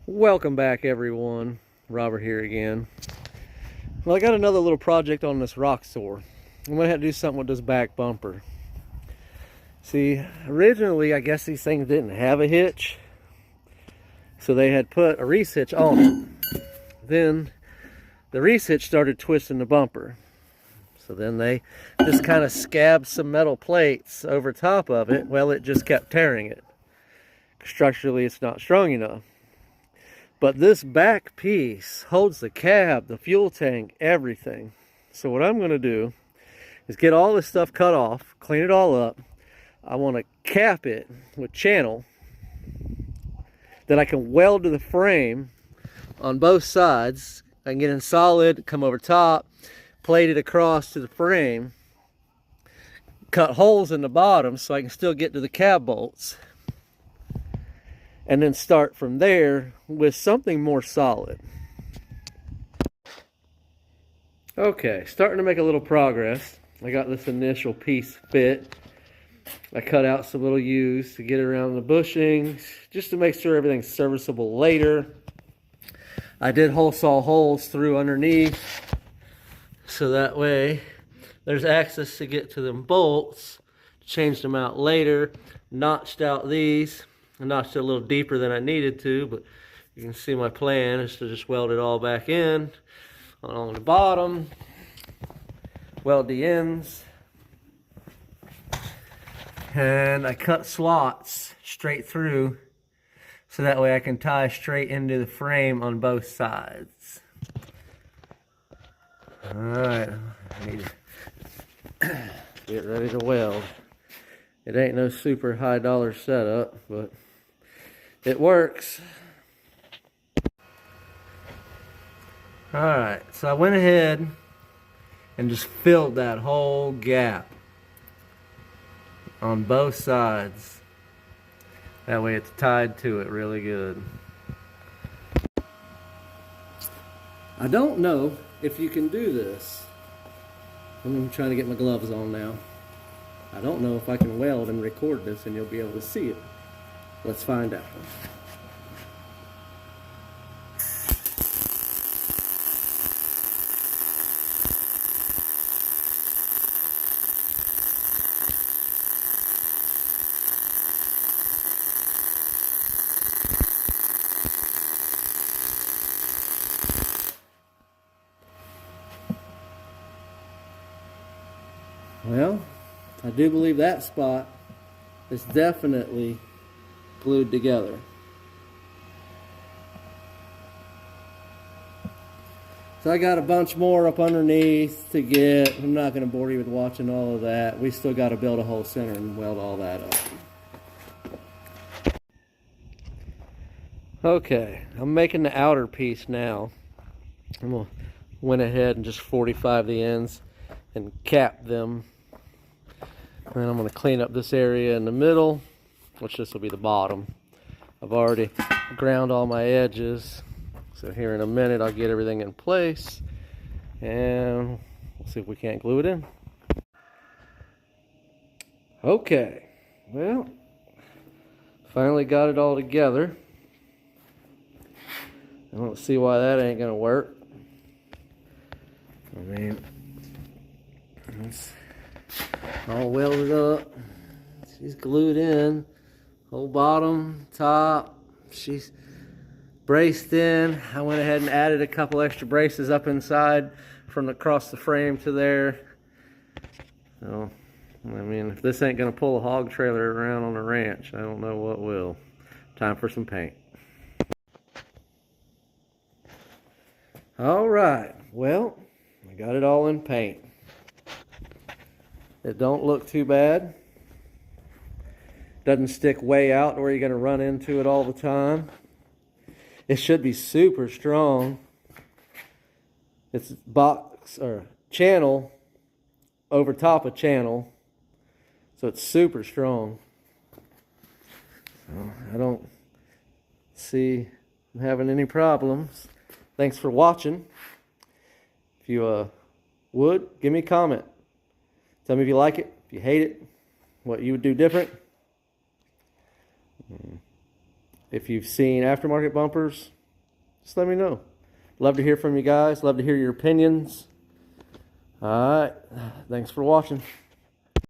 Welcome back, everyone. Robert here again. Well, I got another little project on this roxor. I'm gonna have to do something with this back bumper. See, originally I guess these things didn't have a hitch, so they had put a reese hitch on it. Then the reese hitch started twisting the bumper, so then they just kind of scabbed some metal plates over top of it. Well, it just kept tearing it. Structurally, it's not strong enough. But this back piece holds the cab, the fuel tank, everything. So what I'm going to do is get all this stuff cut off, clean it all up. I want to cap it with channel that I can weld to the frame on both sides. I can get in solid, come over top, plate it across to the frame, cut holes in the bottom so I can still get to the cab bolts, and then start from there with something more solid. Okay, starting to make a little progress. I got this initial piece fit. I cut out some little U's to get around the bushings, just to make sure everything's serviceable later. I did hole saw holes through underneath, so that way there's access to get to them bolts, change them out later. Notched out these. I notched it a little deeper than I needed to, but you can see my plan is to just weld it all back in along the bottom, weld the ends, and I cut slots straight through so that way I can tie straight into the frame on both sides. Alright, I need to get ready to weld. It ain't no super high dollar setup, but it works. Alright, so I went ahead and just filled that whole gap on both sides. That way it's tied to it really good. I don't know if you can do this. I'm trying to get my gloves on now. I don't know if I can weld and record this and you'll be able to see it. Let's find out. Well, I do believe that spot is definitely glued together. So I got a bunch more up underneath to get. I'm not going to bore you with watching all of that. We still got to build a whole center and weld all that up. Okay, I'm making the outer piece now. I'm going to went ahead and just 45 the ends and cap them. And I'm going to clean up this area in the middle, which this will be the bottom. I've already ground all my edges, so here in a minute I'll get everything in place and we'll see if we can't glue it in. Okay, well, finally got it all together. I don't see why that ain't gonna work. I mean, it's all welded up. She's glued in. Whole bottom, top. She's braced in. I went ahead and added a couple extra braces up inside from across the frame to there. So, I mean, if this ain't gonna pull a hog trailer around on a ranch, I don't know what will. Time for some paint. All right, well, I got it all in paint. It don't look too bad. Doesn't stick way out where you're going to run into it all the time. It should be super strong. It's box or channel over top of channel, so it's super strong. So I don't see I'm having any problems. Thanks for watching. If you would, give me a comment. Tell me if you like it, if you hate it, what you would do different. If you've seen aftermarket bumpers, just let me know. Love to hear from you guys. Love to hear your opinions. All right. Thanks for watching.